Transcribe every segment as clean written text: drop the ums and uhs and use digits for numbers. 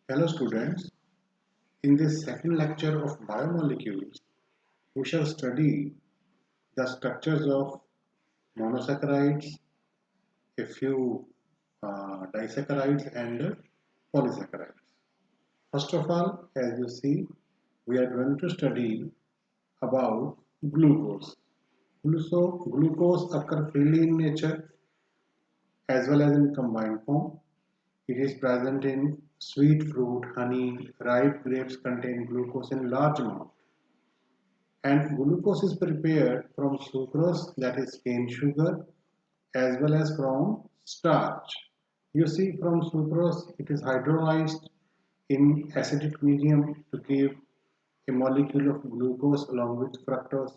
Hello students, in this second lecture of biomolecules, we shall study the structures of monosaccharides, a few disaccharides and polysaccharides. First of all, as you see, we are going to study about glucose. Glucose occurs freely in nature as well as in combined form. It is present in sweet fruit, honey, ripe grapes contain glucose in large amount. And glucose is prepared from sucrose, that is cane sugar, as well as from starch. You see, from sucrose, it is hydrolyzed in acidic medium to give a molecule of glucose along with fructose.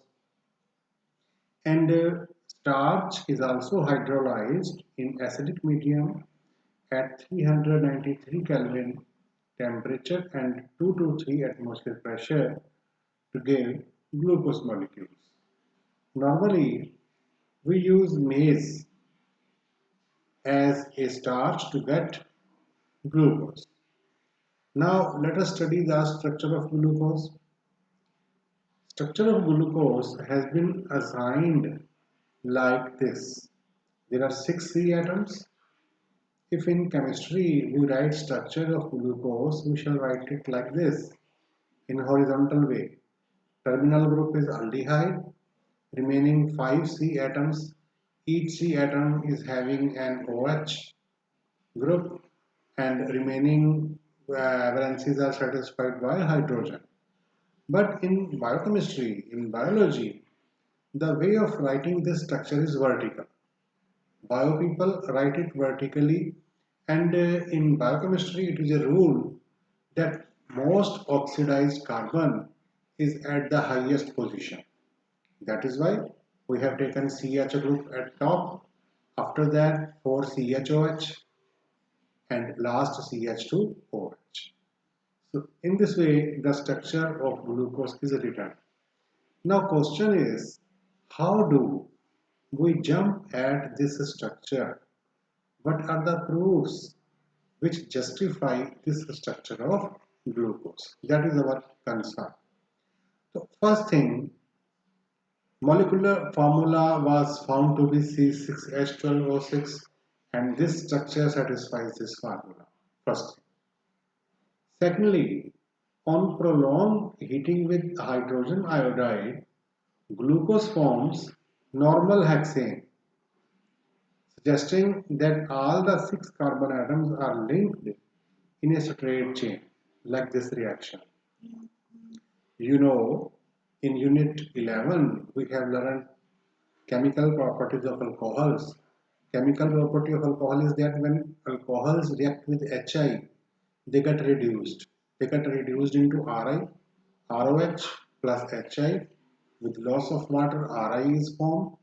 And starch is also hydrolyzed in acidic medium at 393 Kelvin temperature and 2 to 3 atmosphere pressure to give glucose molecules. Normally, we use maize as a starch to get glucose. Now, let us study the structure of glucose. Structure of glucose has been assigned like this. There are 6 C atoms. If in chemistry we write structure of glucose, we shall write it like this in horizontal way. Terminal group is aldehyde, remaining 5 C atoms. Each C atom is having an OH group and remaining valencies are satisfied by hydrogen. But in biochemistry, in biology, the way of writing this structure is vertical. Bio people write it vertically, and in biochemistry, it is a rule that most oxidized carbon is at the highest position. That is why we have taken CH group at top, after that 4 CHOH, and last CH2OH. So in this way, the structure of glucose is written. Now question is, how do we jump at this structure? What are the proofs which justify this structure of glucose? That is our concern. So first thing, molecular formula was found to be C6H12O6 and this structure satisfies this formula. First thing. Secondly, on prolonged heating with hydrogen iodide, glucose forms normal hexane, suggesting that all the 6 carbon atoms are linked in a straight chain, like this reaction. You know, in unit 11, we have learned chemical properties of alcohols. Chemical property of alcohol is that when alcohols react with HI, they get reduced. They get reduced into Ri, ROH plus HI. With loss of water, Ri is formed,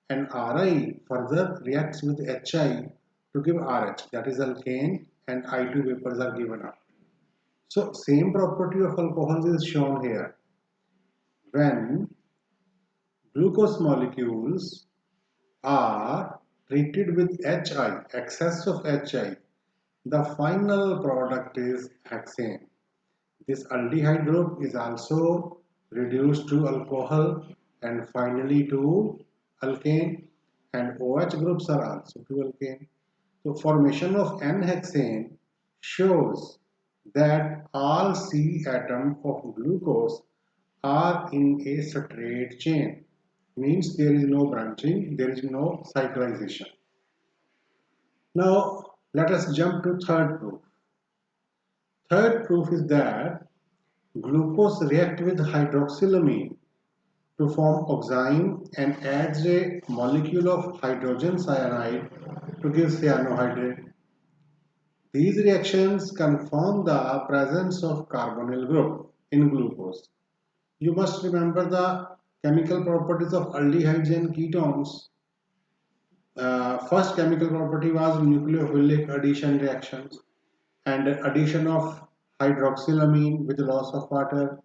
and Ri further reacts with HI to give RH, that is alkane, and I2 vapors are given up. So same property of alcohols is shown here. When glucose molecules are treated with HI, excess of HI, the final product is hexane. This aldehyde group is also reduced to alcohol and finally to alkane, and OH groups are also to alkane. So formation of N-hexane shows that all C atoms of glucose are in a straight chain. Means there is no branching, there is no cyclization. Now let us jump to third proof. Third proof is that glucose reacts with hydroxylamine to form oxime and adds a molecule of hydrogen cyanide to give cyanohydrate. These reactions confirm the presence of carbonyl group in glucose. You must remember the chemical properties of aldehydes and ketones. First chemical property was nucleophilic addition reactions and addition of hydroxylamine with loss of water,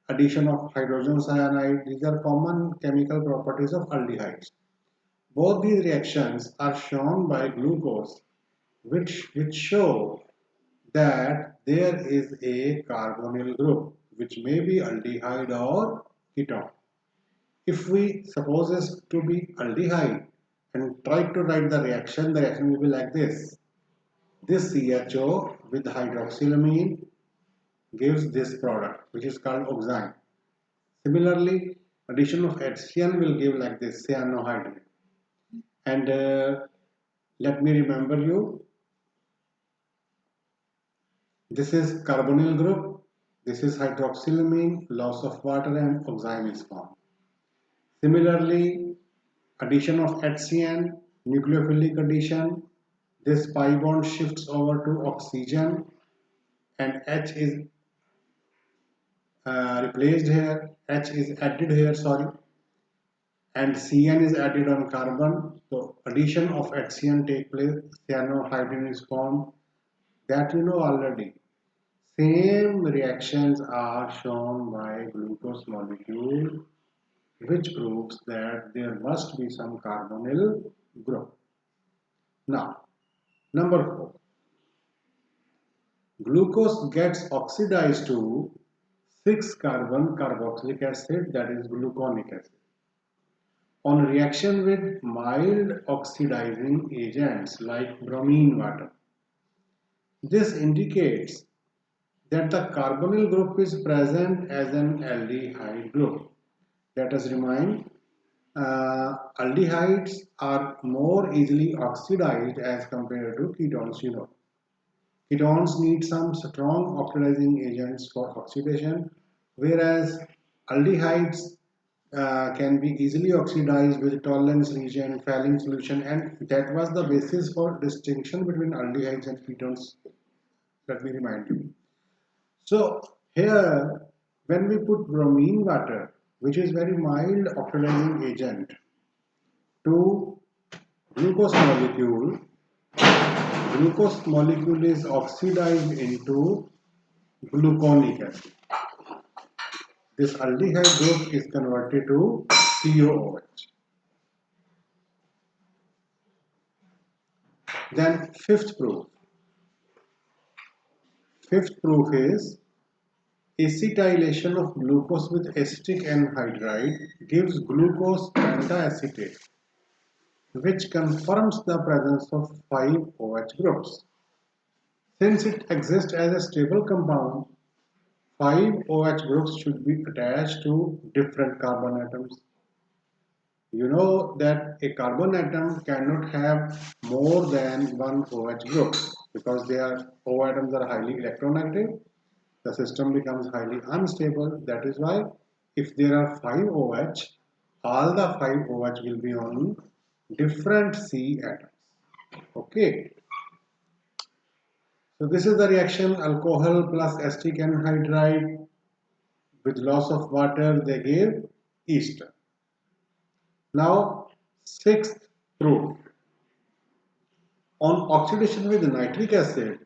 addition of hydrogen cyanide. These are common chemical properties of aldehydes. Both these reactions are shown by glucose, which show that there is a carbonyl group which may be aldehyde or ketone. If we suppose this to be aldehyde and try to write the reaction will be like this. This CHO with hydroxylamine gives this product which is called oxime. Similarly, addition of HCN will give like this cyanohydride. And let me remember you, this is carbonyl group, this is hydroxylamine, loss of water and oxime is formed. Similarly, addition of HCN, nucleophilic addition, this pi bond shifts over to oxygen and H is replaced here, H is added here, sorry, and Cn is added on carbon. So addition of HCN take place, cyanohydrin is formed. That you know already. Same reactions are shown by glucose molecule, which proves that there must be some carbonyl group. Now, number 4. Glucose gets oxidized to 6-carbon carboxylic acid, that is gluconic acid, on reaction with mild oxidizing agents like bromine water. This indicates that the carbonyl group is present as an aldehyde group. Let us remind, aldehydes are more easily oxidized as compared to ketones. You know, ketones need some strong oxidizing agents for oxidation, whereas aldehydes can be easily oxidized with tolerance region, Fehling solution, and that was the basis for distinction between aldehydes and ketones. Let me remind you. So here, when we put bromine water, which is very mild oxidizing agent, to glucose molecule is oxidized into gluconic acid. This aldehyde group is converted to COOH. Then fifth proof. Fifth proof is acetylation of glucose with acetic anhydride gives glucose pentacetate, which confirms the presence of 5 OH groups. Since it exists as a stable compound, 5 OH groups should be attached to different carbon atoms. You know that a carbon atom cannot have more than one OH group because O atoms are highly electronegative. The system becomes highly unstable. That is why if there are 5 OH, all the 5 OH will be on different C atoms. Okay. So this is the reaction alcohol plus acetic anhydride with loss of water, they gave ester. Now, sixth proof. On oxidation with nitric acid,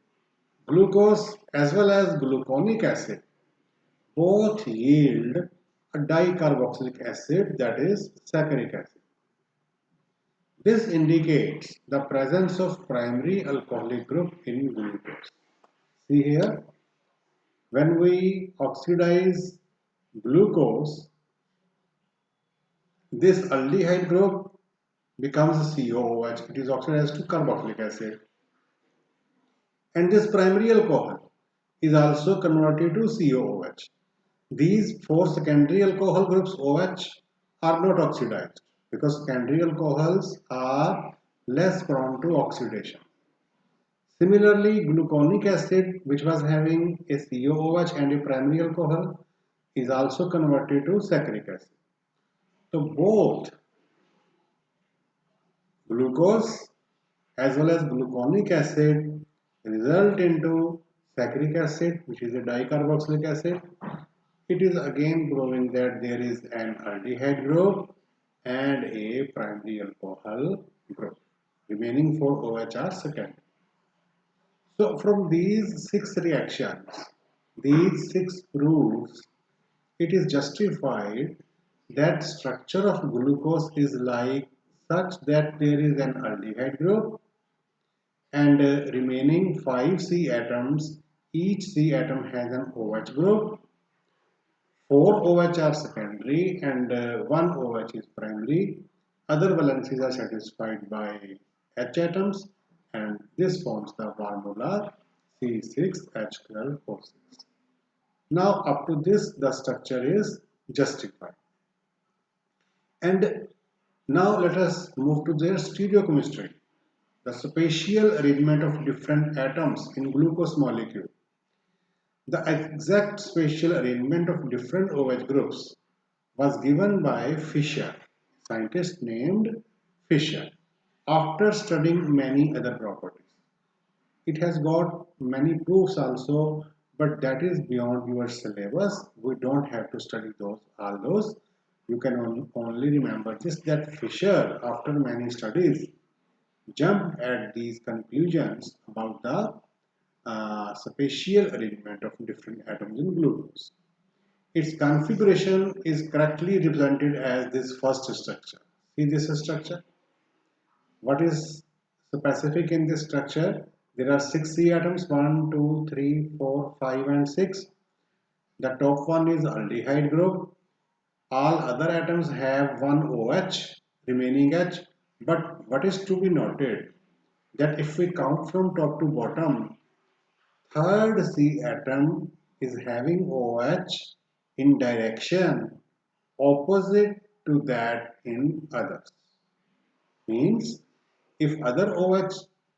glucose as well as gluconic acid both yield a dicarboxylic acid, that is saccharic acid. This indicates the presence of primary alcoholic group in glucose. See here, when we oxidize glucose, this aldehyde group becomes COOH. It is oxidized to carboxylic acid. And this primary alcohol is also converted to COOH. These 4 secondary alcohol groups OH are not oxidized because secondary alcohols are less prone to oxidation. Similarly, gluconic acid, which was having a COOH and a primary alcohol, is also converted to saccharic acid. So both glucose as well as gluconic acid result into saccharic acid, which is a dicarboxylic acid. It is again proving that there is an aldehyde group and a primary alcohol group. Remaining 4 OH are secondary. So from these 6 reactions, these 6 proofs, it is justified that structure of glucose is like such that there is an aldehyde group and remaining 5 C atoms each C atom has an OH group. 4 OH are secondary and 1 OH is primary. Other valencies are satisfied by H atoms, and this forms the formula C6H12O6. Now up to this the structure is justified. And now let us move to their stereochemistry, the spatial arrangement of different atoms in glucose molecule. The exact spatial arrangement of different OH groups was given by Fischer, scientist named Fischer, after studying many other properties. It has got many proofs also, but that is beyond your syllabus. We don't have to study all those. You can only remember this, that Fischer, after many studies, jumped at these conclusions about the spatial arrangement of different atoms in glucose. Its configuration is correctly represented as this first structure. See this structure? What is specific in this structure? There are 6 C atoms, 1, 2, 3, 4, 5 and 6. The top one is aldehyde group. All other atoms have one OH, remaining H. But what is to be noted, that if we count from top to bottom, third C atom is having OH in direction opposite to that in others. Means if other OH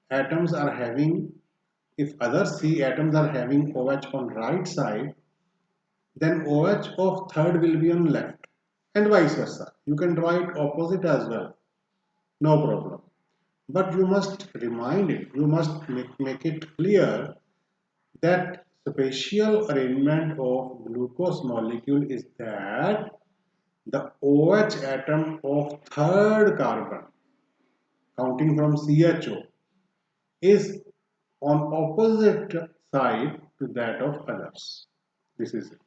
atoms are having, if other C atoms are having OH on right side, then OH of third will be on left, and vice versa. You can write opposite as well, no problem. But you must remind it, you must make it clear that spatial arrangement of glucose molecule is that the OH atom of third carbon, counting from CHO, is on opposite side to that of others. This is it.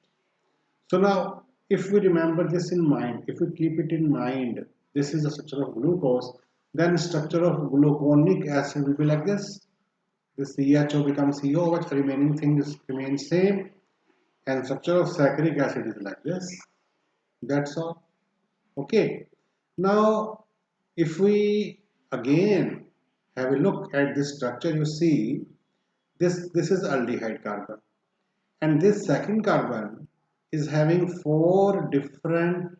So now, if we remember this in mind, if we keep it in mind, this is the structure of glucose, then structure of gluconic acid will be like this. The CHO becomes COOH, remaining things remain same, and structure of saccharic acid is like this. That's all. Okay. Now, if we again have a look at this structure, you see this is aldehyde carbon, and this second carbon is having 4 different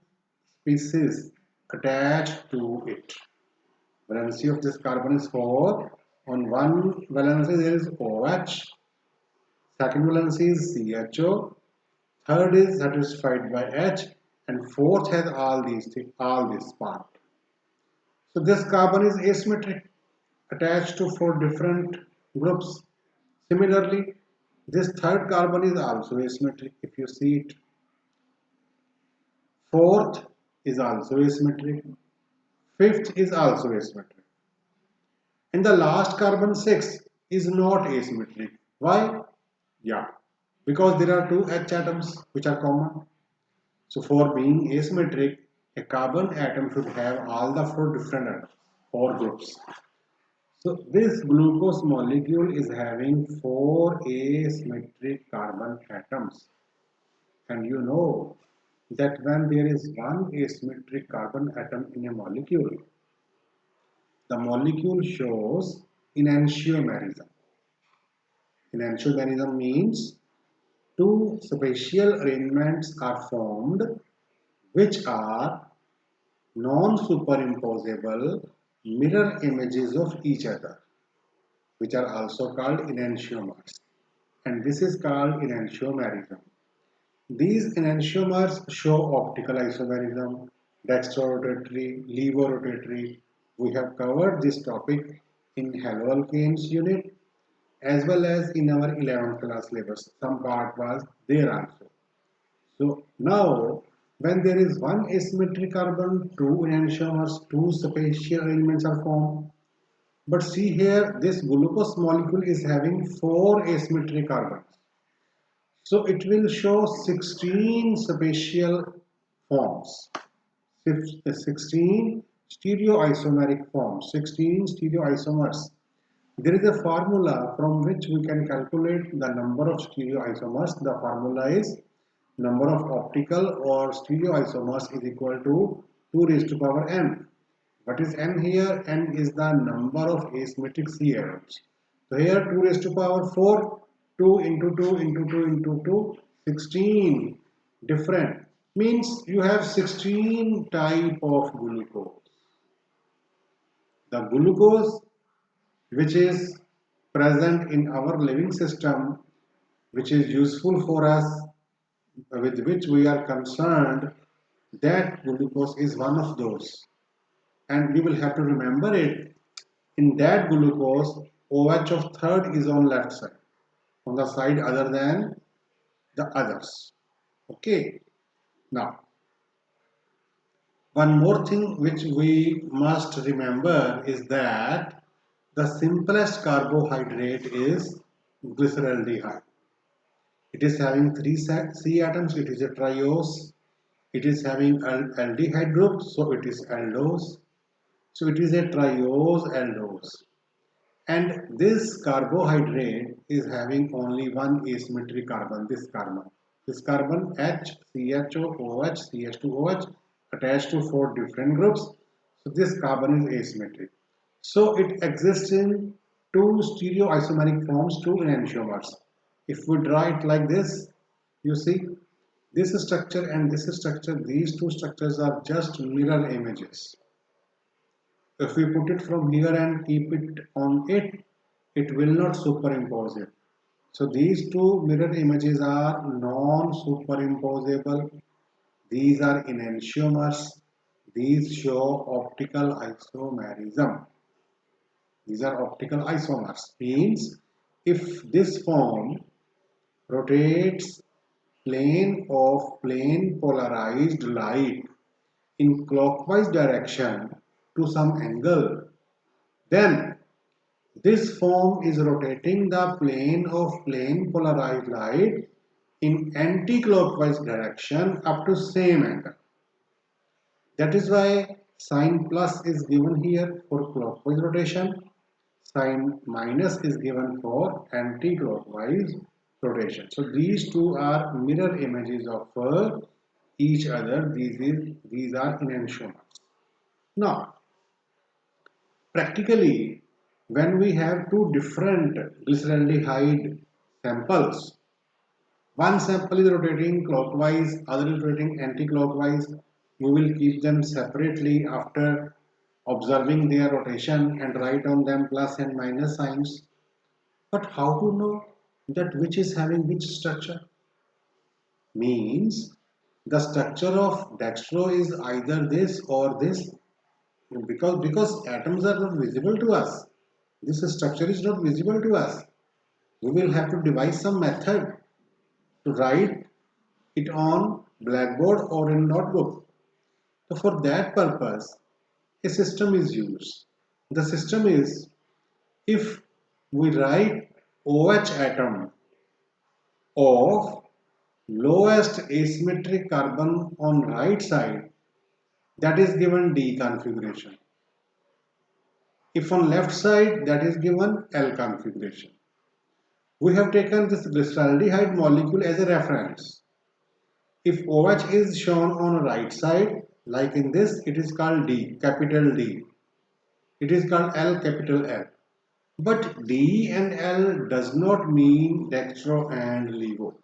species attached to it. Valency of this carbon is 4. On one valency there is OH, second valency is CHO, third is satisfied by H, and fourth has all these things, all this part. So this carbon is asymmetric, attached to 4 different groups. Similarly, this third carbon is also asymmetric. If you see it, fourth is also asymmetric, fifth is also asymmetric, and the last carbon 6 is not asymmetric. Why? Yeah, because there are 2 H atoms which are common. So for being asymmetric, a carbon atom should have all the 4 different atoms or groups. So this glucose molecule is having 4 asymmetric carbon atoms, and you know that when there is one asymmetric carbon atom in a molecule, the molecule shows enantiomerism. Enantiomerism means 2 spatial arrangements are formed which are non-superimposable mirror images of each other, which are also called enantiomers, and this is called enantiomerism. These enantiomers show optical isomerism, dextrorotatory, levorotatory. We have covered this topic in haloalkanes unit as well as in our 11th class syllabus. Some part was there also. So now, when there is one asymmetric carbon, 2 enantiomers, 2 spatial arrangements are formed. But see here, this glucose molecule is having 4 asymmetric carbons. So it will show 16 spatial forms, 16 stereoisomeric forms, 16 stereoisomers. There is a formula from which we can calculate the number of stereoisomers. The formula is number of optical or stereoisomers is equal to 2 raised to power n. What is n here? N is the number of asymmetric C atoms. So here 2 raised to power 4, 2 into 2 into 2 into 2, 16 different. Means you have 16 type of glucose. The glucose which is present in our living system, which is useful for us, with which we are concerned, that glucose is one of those. And we will have to remember it. In that glucose, OH of third is on left side, on the side other than the others. Okay. Now, one more thing which we must remember is that the simplest carbohydrate is glyceraldehyde. It is having 3 C atoms, it is a triose. It is having aldehyde group, so it is aldose. So it is a triose aldose. And this carbohydrate is having only one asymmetric carbon, this carbon. This carbon H, CHO, OH, CH2OH attached to 4 different groups. So this carbon is asymmetric. So it exists in 2 stereoisomeric forms, 2 enantiomers. If we draw it like this, you see this structure and this structure, these two structures are just mirror images. If we put it from here and keep it on it, it will not superimpose it. So these two mirror images are non-superimposable. These are enantiomers. These show optical isomerism. These are optical isomers. Means if this form rotates plane of plane polarized light in clockwise direction to some angle, then this form is rotating the plane of plane polarized light in anti-clockwise direction up to same angle. That is why sign plus is given here for clockwise rotation, sign minus is given for anti-clockwise rotation. So these two are mirror images of each other. These are enantiomers. Now, practically, when we have two different glyceraldehyde samples, one sample is rotating clockwise, other is rotating anti-clockwise, we will keep them separately after observing their rotation and write on them plus and minus signs. But how to know that which is having which structure? Means the structure of dextro is either this or this, because atoms are not visible to us. This structure is not visible to us. We will have to devise some method to write it on blackboard or in notebook. So for that purpose, a system is used. The system is, if we write OH atom of lowest asymmetric carbon on right side, that is given D configuration. If on left side, that is given L configuration. We have taken this glyceraldehyde molecule as a reference. If OH is shown on right side, like in this, it is called D, capital D. It is called L, capital L. But D and L does not mean dextro and levo.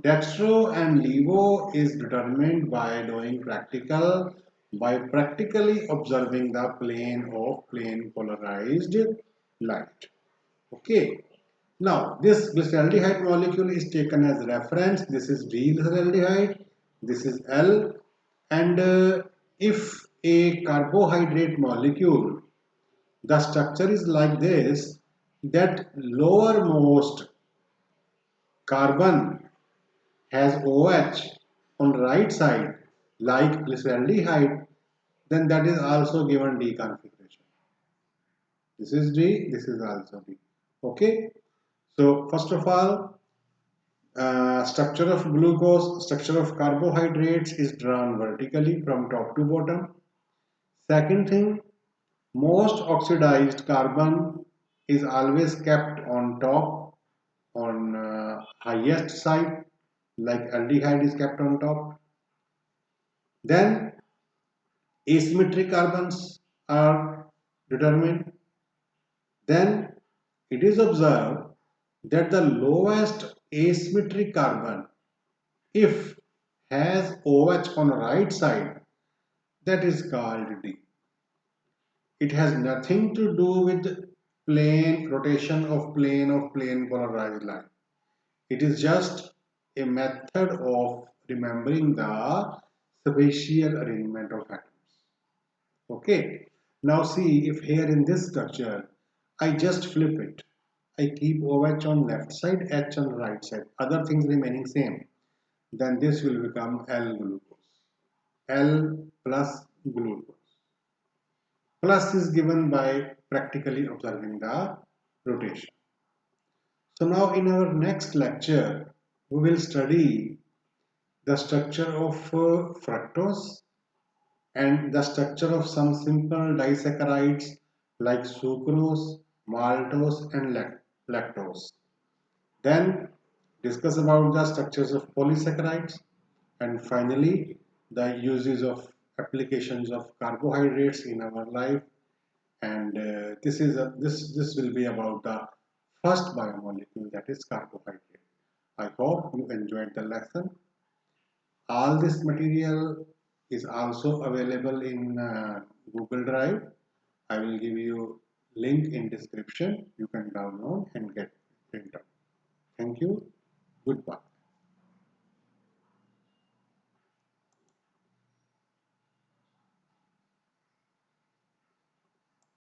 Dextro and levo is determined by doing practical, by practically observing the plane of plane polarized light. Okay. Now, this glyceraldehyde molecule is taken as reference. This is D-glyceraldehyde, this is L, and if a carbohydrate molecule, the structure is like this, that lowermost carbon has OH on right side, like glyceraldehyde, then that is also given D configuration. This is D, this is also D. Okay. So, first of all, structure of glucose, structure of carbohydrates is drawn vertically from top to bottom. Second thing, most oxidized carbon is always kept on top, on highest side, like aldehyde is kept on top. Then asymmetric carbons are determined. Then it is observed that the lowest asymmetric carbon, if has OH on the right side, that is called D. It has nothing to do with plane rotation of plane polarized line. It is just a method of remembering the spatial arrangement of atoms. Okay. Now see, if here in this structure I just flip it. I keep OH on left side, H on right side, other things remaining same. Then this will become L glucose. L plus glucose. Plus is given by practically observing the rotation. So now in our next lecture, we will study the structure of fructose and the structure of some simple disaccharides like sucrose, maltose and lactose. Then discuss about the structures of polysaccharides, and finally the uses of applications of carbohydrates in our life. And this will be about the first biomolecule, that is carbohydrate. I hope you enjoyed the lesson. All this material is also available in Google Drive. I will give you link in description. You can download and get print out. Thank you. Goodbye.